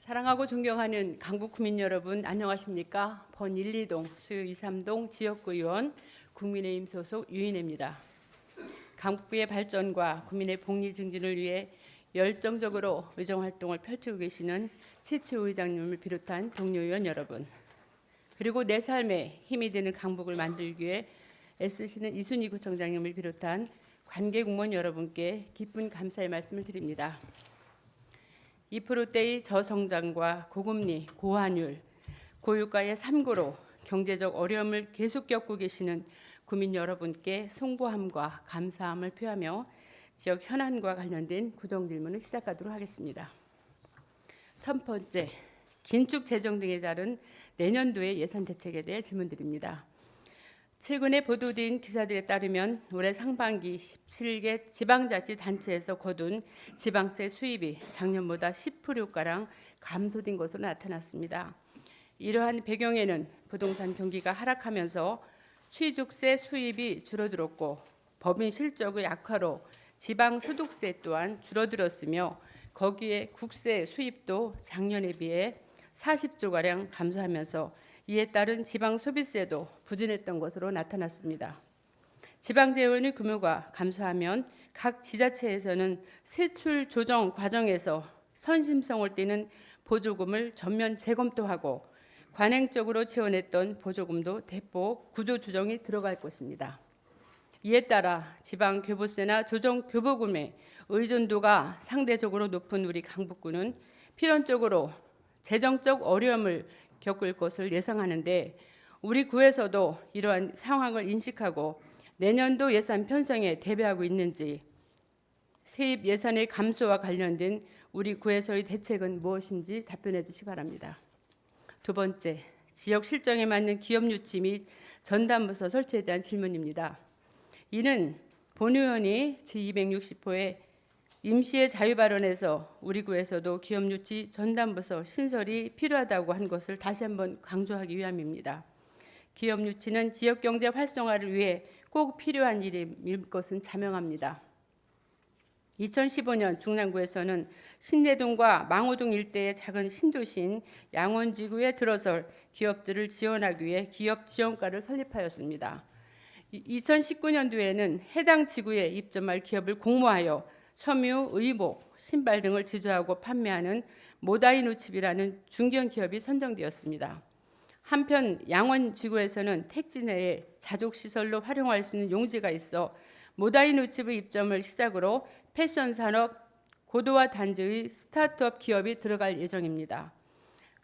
사랑하고 존경하는 강북 구민 여러분, 안녕하십니까? 번 1, 2동, 수요 2, 3동 지역구 의원 국민의힘 소속 유인혜입니다. 강북구의 발전과 구민의 복리 증진을 위해 열정적으로 의정활동을 펼치고 계시는 최치호 의장님을 비롯한 동료 의원 여러분, 그리고 내 삶에 힘이 되는 강북을 만들기 위해 애쓰시는 이순희 구청장님을 비롯한 관계공무원 여러분께 깊은 감사의 말씀을 드립니다. 2%대의 저성장과 고금리, 고환율, 고유가의 삼고로 경제적 어려움을 계속 겪고 계시는 구민 여러분께 송구함과 감사함을 표하며 지역 현안과 관련된 구정 질문을 시작하도록 하겠습니다. 첫 번째, 긴축 재정 등에 따른 내년도의 예산 대책에 대해 질문드립니다. 최근에 보도된 기사들에 따르면 올해 상반기 17개 지방자치단체에서 거둔 지방세 수입이 작년보다 10%가량 감소된 것으로 나타났습니다. 이러한 배경에는 부동산 경기가 하락하면서 취득세 수입이 줄어들었고 법인 실적의 악화로 지방소득세 또한 줄어들었으며 거기에 국세 수입도 작년에 비해 40조가량 감소하면서 이에 따른 지방 소비세도 부진했던 것으로 나타났습니다. 지방 재원의 규모가 감소하면 각 지자체에서는 세출 조정 과정에서 선심성을 띠는 보조금을 전면 재검토하고 관행적으로 지원했던 보조금도 대폭 구조 조정이 들어갈 것입니다. 이에 따라 지방 교부세나 조정 교부금의 의존도가 상대적으로 높은 우리 강북구는 필연적으로 재정적 어려움을 겪을 것을 예상하는데 우리 구에서도 이러한 상황을 인식하고 내년도 예산 편성에 대비하고 있는지, 세입 예산의 감소와 관련된 우리 구에서의 대책은 무엇인지 답변해 주시기 바랍니다. 두 번째, 지역 실정에 맞는 기업 유치 및 전담부서 설치에 대한 질문입니다. 이는 본 의원이 제260호의 임시의 자유 발언에서 우리 구에서도 기업 유치 전담부서 신설이 필요하다고 한 것을 다시 한번 강조하기 위함입니다. 기업 유치는 지역 경제 활성화를 위해 꼭 필요한 일일 것은 자명합니다. 2015년 중랑구에서는 신내동과 망호동 일대의 작은 신도시인 양원지구에 들어설 기업들을 지원하기 위해 기업 지원과를 설립하였습니다. 2019년도에는 해당 지구에 입점할 기업을 공모하여 섬유, 의복, 신발 등을 제조하고 판매하는 모다이노칩이라는 중견 기업이 선정되었습니다. 한편 양원지구에서는 택지 내에 자족시설로 활용할 수 있는 용지가 있어 모다이노칩의 입점을 시작으로 패션 산업, 고도화 단지의 스타트업 기업이 들어갈 예정입니다.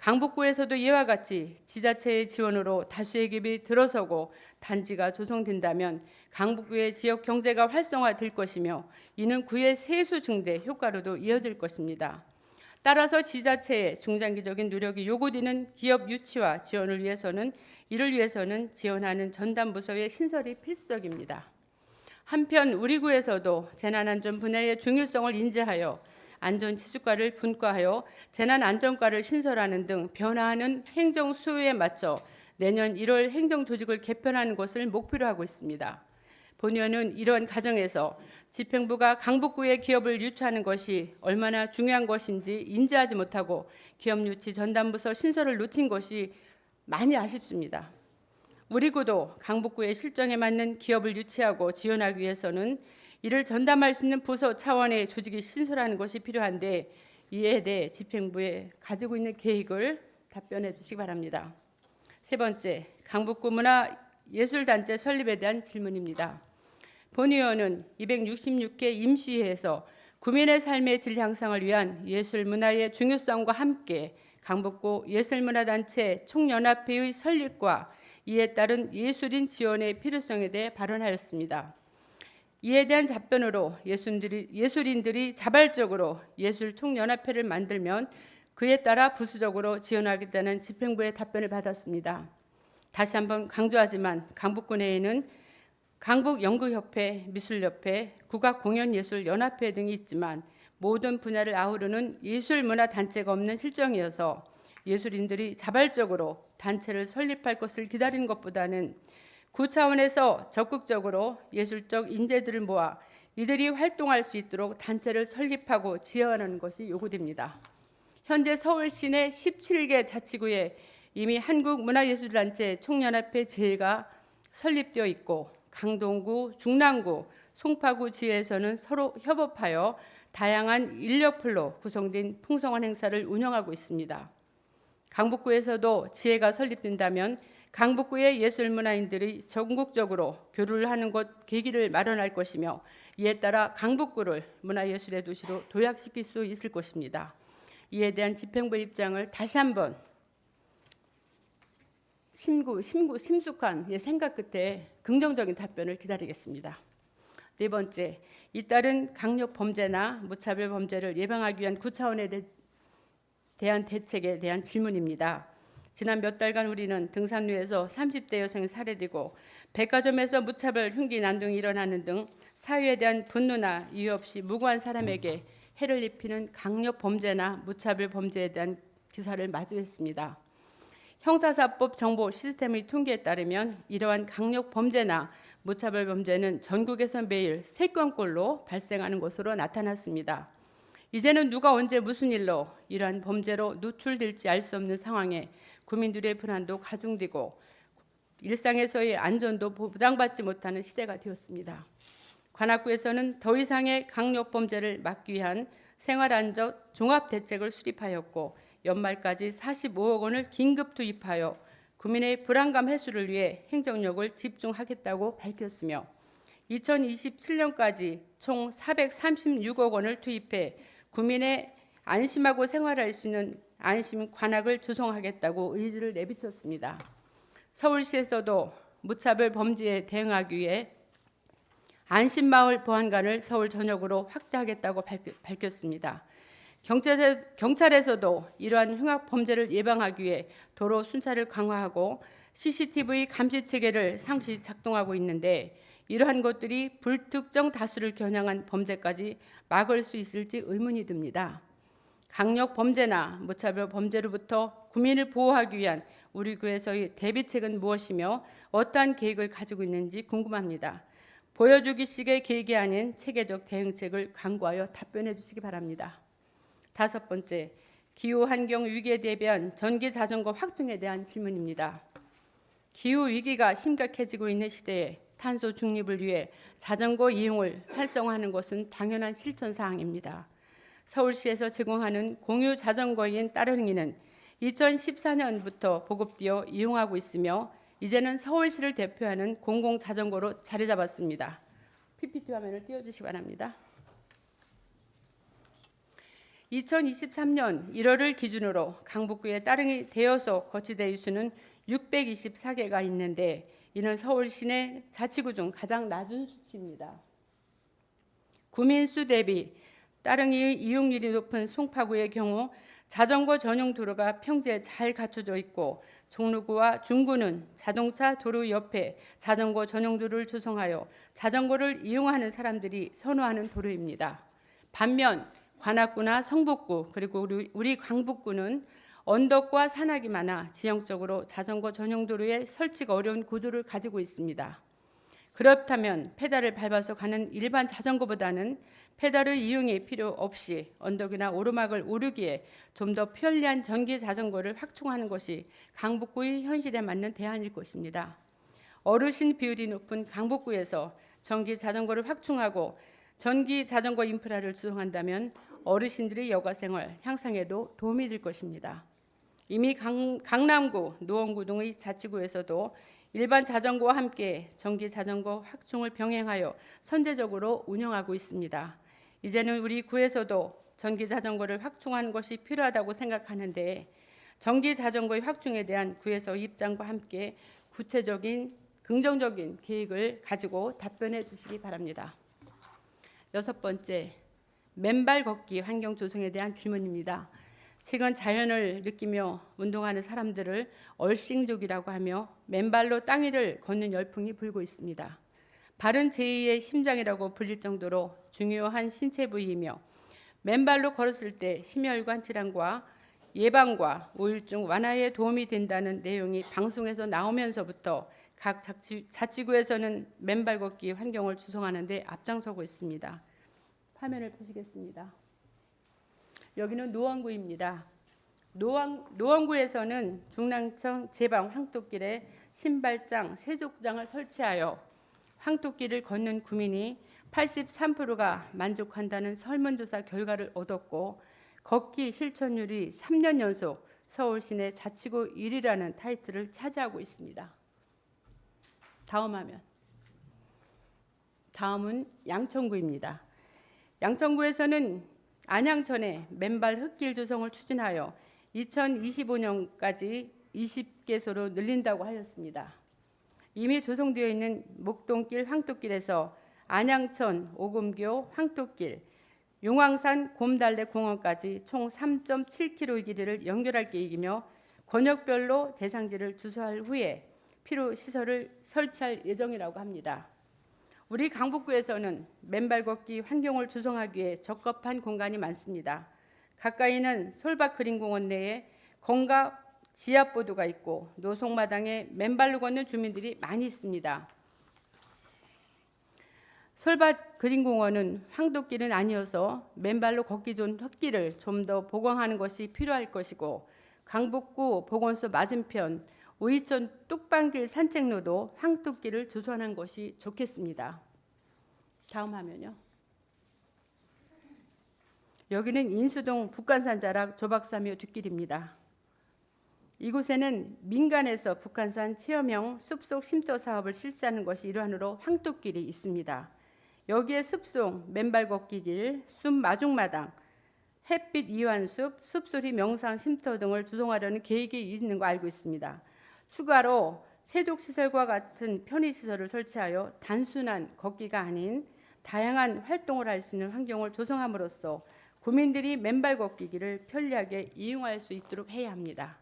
강북구에서도 이와 같이 지자체의 지원으로 다수의 기업이 들어서고 단지가 조성된다면 강북구의 지역 경제가 활성화될 것이며 이는 구의 세수 증대 효과로도 이어질 것입니다. 따라서 지자체의 중장기적인 노력이 요구되는 기업 유치와 지원을 위해서는 이를 위해서는 지원하는 전담부서의 신설이 필수적입니다. 한편 우리 구에서도 재난안전 분야의 중요성을 인지하여 안전지수과를 분과하여 재난안전과를 신설하는 등 변화하는 행정 수요에 맞춰 내년 1월 행정조직을 개편하는 것을 목표로 하고 있습니다. 본 의원은 이러한 과정에서 집행부가 강북구의 기업을 유치하는 것이 얼마나 중요한 것인지 인지하지 못하고 기업 유치 전담부서 신설을 놓친 것이 많이 아쉽습니다. 우리 구도 강북구의 실정에 맞는 기업을 유치하고 지원하기 위해서는 이를 전담할 수 있는 부서 차원의 조직이 신설하는 것이 필요한데 이에 대해 집행부에 가지고 있는 계획을 답변해 주시기 바랍니다. 세 번째, 강북구 문화예술단체 설립에 대한 질문입니다. 본 의원은 266회 임시회에서 구민의 삶의 질 향상을 위한 예술문화의 중요성과 함께 강북구 예술문화단체 총연합회의 설립과 이에 따른 예술인 지원의 필요성에 대해 발언하였습니다. 이에 대한 답변으로 예술인들이 자발적으로 예술총연합회를 만들면 그에 따라 부수적으로 지원하겠다는 집행부의 답변을 받았습니다. 다시 한번 강조하지만 강북구 내에는 강북연극협회, 미술협회, 국악공연예술연합회 등이 있지만 모든 분야를 아우르는 예술문화단체가 없는 실정이어서 예술인들이 자발적으로 단체를 설립할 것을 기다리는 것보다는 구 차원에서 적극적으로 예술적 인재들을 모아 이들이 활동할 수 있도록 단체를 설립하고 지원하는 것이 요구됩니다. 현재 서울 시내 17개 자치구에 이미 한국문화예술단체 총연합회 제1가 설립되어 있고 강동구, 중랑구, 송파구 지회에서는 서로 협업하여 다양한 인력풀로 구성된 풍성한 행사를 운영하고 있습니다. 강북구에서도 지회가 설립된다면 강북구의 예술문화인들이 전국적으로 교류를 하는 것 계기를 마련할 것이며 이에 따라 강북구를 문화예술의 도시로 도약시킬 수 있을 것입니다. 이에 대한 집행부의 입장을 다시 한번 심숙한 생각 끝에 긍정적인 답변을 기다리겠습니다. 네 번째, 잇따른 강력 범죄나 무차별 범죄를 예방하기 위한 9차원에 대한 대책에 대한 질문입니다. 지난 몇 달간 우리는 등산로에서 30대 여성이 살해되고 백화점에서 무차별 흉기 난동이 일어나는 등 사회에 대한 분노나 이유 없이 무고한 사람에게 해를 입히는 강력 범죄나 무차별 범죄에 대한 기사를 마주했습니다. 형사사법 정보 시스템의 통계에 따르면 이러한 강력 범죄나 무차별 범죄는 전국에서 매일 3건꼴로 발생하는 것으로 나타났습니다. 이제는 누가 언제 무슨 일로 이러한 범죄로 노출될지 알 수 없는 상황에 국민들의 불안도 가중되고 일상에서의 안전도 보장받지 못하는 시대가 되었습니다. 관악구에서는 더 이상의 강력 범죄를 막기 위한 생활안전 종합대책을 수립하였고 연말까지 45억 원을 긴급 투입하여 국민의 불안감 해소를 위해 행정력을 집중하겠다고 밝혔으며 2027년까지 총 436억 원을 투입해 국민의 안심하고 생활할 수 있는 안심 관악을 조성하겠다고 의지를 내비쳤습니다. 서울시에서도 무차별 범죄에 대응하기 위해 안심마을 보안관을 서울 전역으로 확대하겠다고 밝혔습니다. 경찰에서도 이러한 흉악 범죄를 예방하기 위해 도로 순찰을 강화하고 CCTV 감시 체계를 상시 작동하고 있는데 이러한 것들이 불특정 다수를 겨냥한 범죄까지 막을 수 있을지 의문이 듭니다. 강력 범죄나 무차별 범죄로부터 국민을 보호하기 위한 우리 구에서의 대비책은 무엇이며 어떠한 계획을 가지고 있는지 궁금합니다. 보여주기식의 계획이 아닌 체계적 대응책을 강구하여 답변해 주시기 바랍니다. 5번째, 기후환경 위기에 대비한 전기자전거 확충에 대한 질문입니다. 기후위기가 심각해지고 있는 시대에 탄소 중립을 위해 자전거 이용을 활성화하는 것은 당연한 실천사항입니다. 서울시에서 제공하는 공유 자전거인 따릉이는 2014년부터 보급되어 이용하고 있으며 이제는 서울시를 대표하는 공공자전거로 자리 잡았습니다. PPT 화면을 띄워주시기 바랍니다. 2023년 1월을 기준으로 강북구의 따릉이 대여소 거치 대여수는 624개가 있는데 이는 서울 시내 자치구 중 가장 낮은 수치입니다. 구민수 대비 따릉이 이용률이 높은 송파구의 경우 자전거 전용 도로가 평지에 잘 갖춰져 있고 종로구와 중구는 자동차 도로 옆에 자전거 전용 도로를 조성하여 자전거를 이용하는 사람들이 선호하는 도로입니다. 반면 관악구나 성북구 그리고 우리 강북구는 언덕과 산악이 많아 지형적으로 자전거 전용 도로에 설치가 어려운 구조를 가지고 있습니다. 그렇다면 페달을 밟아서 가는 일반 자전거보다는 페달의 이용이 필요 없이 언덕이나 오르막을 오르기에 좀 더 편리한 전기 자전거를 확충하는 것이 강북구의 현실에 맞는 대안일 것입니다. 어르신 비율이 높은 강북구에서 전기 자전거를 확충하고 전기 자전거 인프라를 조성한다면 어르신들의 여가생활 향상에도 도움이 될 것입니다. 이미 강남구, 노원구 등의 자치구에서도 일반 자전거와 함께 전기 자전거 확충을 병행하여 선제적으로 운영하고 있습니다. 이제는 우리 구에서도 전기 자전거를 확충하는 것이 필요하다고 생각하는데 전기 자전거의 확충에 대한 구에서의 입장과 함께 구체적인 긍정적인 계획을 가지고 답변해 주시기 바랍니다. 6번째, 맨발 걷기 환경 조성에 대한 질문입니다. 최근 자연을 느끼며 운동하는 사람들을 얼싱족이라고 하며 맨발로 땅 위를 걷는 열풍이 불고 있습니다. 발은 제2의 심장이라고 불릴 정도로 중요한 신체 부위이며 맨발로 걸었을 때 심혈관 질환과 예방과 우울증 완화에 도움이 된다는 내용이 방송에서 나오면서부터 각 자치구에서는 맨발 걷기 환경을 조성하는 데 앞장서고 있습니다. 화면을 보시겠습니다. 여기는 노원구입니다. 노원구에서는 중랑천 제방 황토길에 신발장, 세족장을 설치하여 황토길을 걷는 구민이 83%가 만족한다는 설문조사 결과를 얻었고, 걷기 실천율이 3년 연속 서울 시내 자치구 1위라는 타이틀을 차지하고 있습니다. 다음 화면. 다음은 양천구입니다. 양천구에서는 안양천에 맨발 흙길 조성을 추진하여 2025년까지 20개소로 늘린다고 하였습니다. 이미 조성되어 있는 목동길 황토길에서 안양천 오금교 황토길, 용왕산 곰달래 공원까지 총 3.7km 길이를 연결할 계획이며, 권역별로 대상지를 주소할 후에 필요 시설을 설치할 예정이라고 합니다. 우리 강북구에서는 맨발 걷기 환경을 조성하기 위해 적합한 공간이 많습니다. 가까이는 솔밭 그린공원 내에 건가 지압보도가 있고, 노송마당에 맨발로 걷는 주민들이 많이 있습니다. 솔밭 그린공원은 황토길은 아니어서 맨발로 걷기 좋은 흙길을 좀 더 보강하는 것이 필요할 것이고, 강북구 보건소 맞은편 오이천 뚝방길 산책로도 황토길을 조성하는 것이 좋겠습니다. 다음 화면요. 여기는 인수동 북한산 자락 조박사묘 뒷길입니다. 이곳에는 민간에서 북한산 체험형 숲속 쉼터 사업을 실시하는 것이 일환으로 황토길이 있습니다. 여기에 숲속 맨발 걷기 길, 숲 마중마당, 햇빛 이완숲, 숲소리 명상 쉼터 등을 조성하려는 계획이 있는 거 알고 있습니다. 추가로 세족시설과 같은 편의시설을 설치하여 단순한 걷기가 아닌 다양한 활동을 할 수 있는 환경을 조성함으로써 구민들이 맨발 걷기 길을 편리하게 이용할 수 있도록 해야 합니다.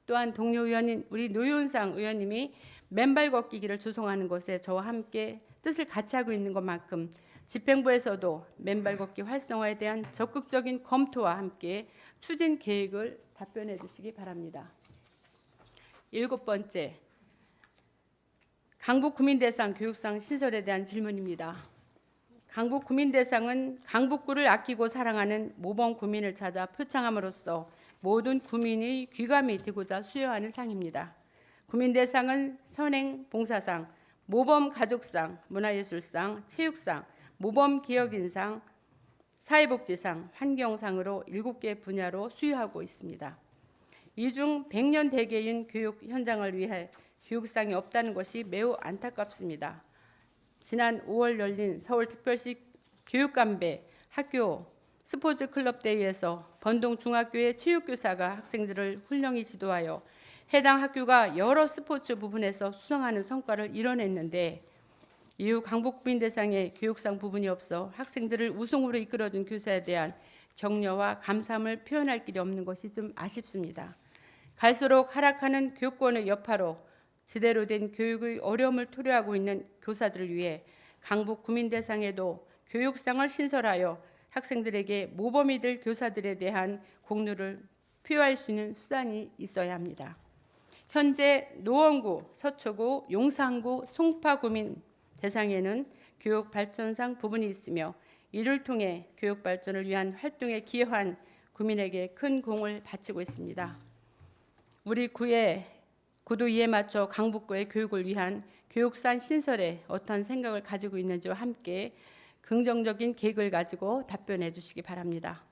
또한 동료 의원인 우리 노윤상 의원님이 맨발 걷기 길을 조성하는 것에 저와 함께 뜻을 같이 하고 있는 것만큼, 집행부에서도 맨발 걷기 활성화에 대한 적극적인 검토와 함께 추진 계획을 답변해 주시기 바랍니다. 7번째, 강북 구민대상 교육상 신설에 대한 질문입니다. 강북 구민대상은 강북구를 아끼고 사랑하는 모범 구민을 찾아 표창함으로써 모든 구민의 귀감이 되고자 수여하는 상입니다. 구민대상은 선행 봉사상, 모범 가족상, 문화예술상, 체육상, 모범 기억인상, 사회복지상, 환경상으로 7개 분야로 수여하고 있습니다. 이 중 100년 대계인 교육 현장을 위해 교육상이 없다는 것이 매우 안타깝습니다. 지난 5월 열린 서울특별시 교육감배 학교 스포츠 클럽 대회에서 번동 중학교의 체육교사가 학생들을 훌륭히 지도하여 해당 학교가 여러 스포츠 부분에서 수상하는 성과를 이뤄냈는데, 이후 강북구민대상의 교육상 부분이 없어 학생들을 우승으로 이끌어준 교사에 대한 격려와 감사함을 표현할 길이 없는 것이 좀 아쉽습니다. 갈수록 하락하는 교권의 여파로 제대로 된 교육의 어려움을 토로하고 있는 교사들을 위해 강북구민대상에도 교육상을 신설하여 학생들에게 모범이 될 교사들에 대한 공로를 표할 수 있는 수단이 있어야 합니다. 현재 노원구, 서초구, 용산구, 송파구민 대상에는 교육발전상 부분이 있으며, 이를 통해 교육발전을 위한 활동에 기여한 구민에게 큰 공을 바치고 있습니다. 우리 구도 이에 맞춰 강북구의 교육을 위한 교육상 신설에 어떤 생각을 가지고 있는지와 함께 긍정적인 계획을 가지고 답변해 주시기 바랍니다.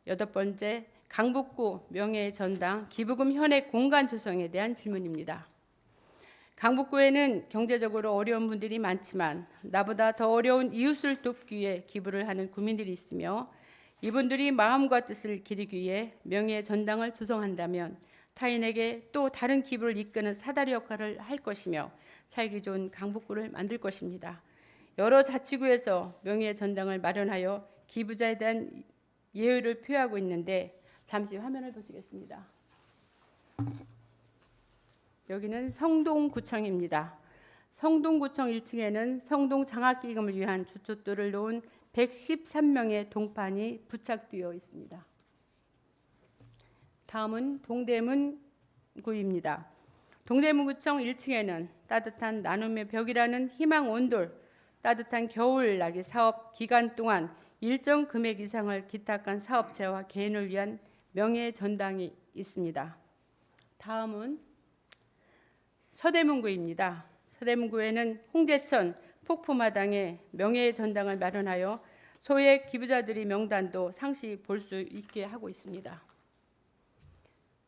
8번째, 강북구 명예의 전당 기부금 현액 공간 조성에 대한 질문입니다. 강북구에는 경제적으로 어려운 분들이 많지만 나보다 더 어려운 이웃을 돕기 위해 기부를 하는 구민들이 있으며, 이분들이 마음과 뜻을 기리기 위해 명예의 전당을 조성한다면 타인에게 또 다른 기부를 이끄는 사다리 역할을 할 것이며, 살기 좋은 강북구를 만들 것입니다. 여러 자치구에서 명예의 전당을 마련하여 기부자에 대한 예의를 표하고 있는데, 잠시 화면을 보시겠습니다. 여기는 성동구청입니다. 성동구청 1층에는 성동 장학기금을 위한 주춧돌을 놓은 113명의 동판이 부착되어 있습니다. 다음은 동대문구입니다. 동대문구청 1층에는 따뜻한 나눔의 벽이라는 희망 온돌, 따뜻한 겨울나기 사업 기간 동안 일정 금액 이상을 기탁한 사업체와 개인을 위한 명예전당이 있습니다. 다음은 서대문구입니다. 서대문구에는 홍제천 폭포마당에 명예전당을 마련하여 소액 기부자들의 명단도 상시 볼 수 있게 하고 있습니다.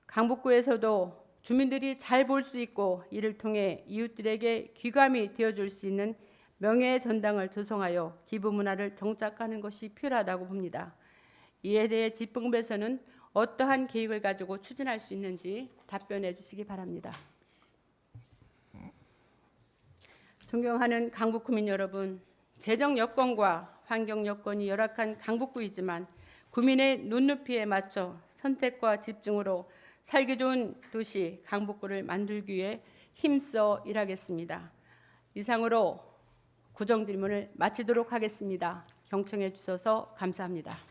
강북구에서도 주민들이 잘 볼 수 있고 이를 통해 이웃들에게 귀감이 되어줄 수 있는 명예전당을 조성하여 기부 문화를 정착하는 것이 필요하다고 봅니다. 이에 대해 집흥부에서는 어떠한 계획을 가지고 추진할 수 있는지 답변해 주시기 바랍니다. 존경하는 강북구민 여러분, 재정 여건과 환경 여건이 열악한 강북구이지만 구민의 눈높이에 맞춰 선택과 집중으로 살기 좋은 도시 강북구를 만들기 위해 힘써 일하겠습니다. 이상으로 구정 질문을 마치도록 하겠습니다. 경청해 주셔서 감사합니다.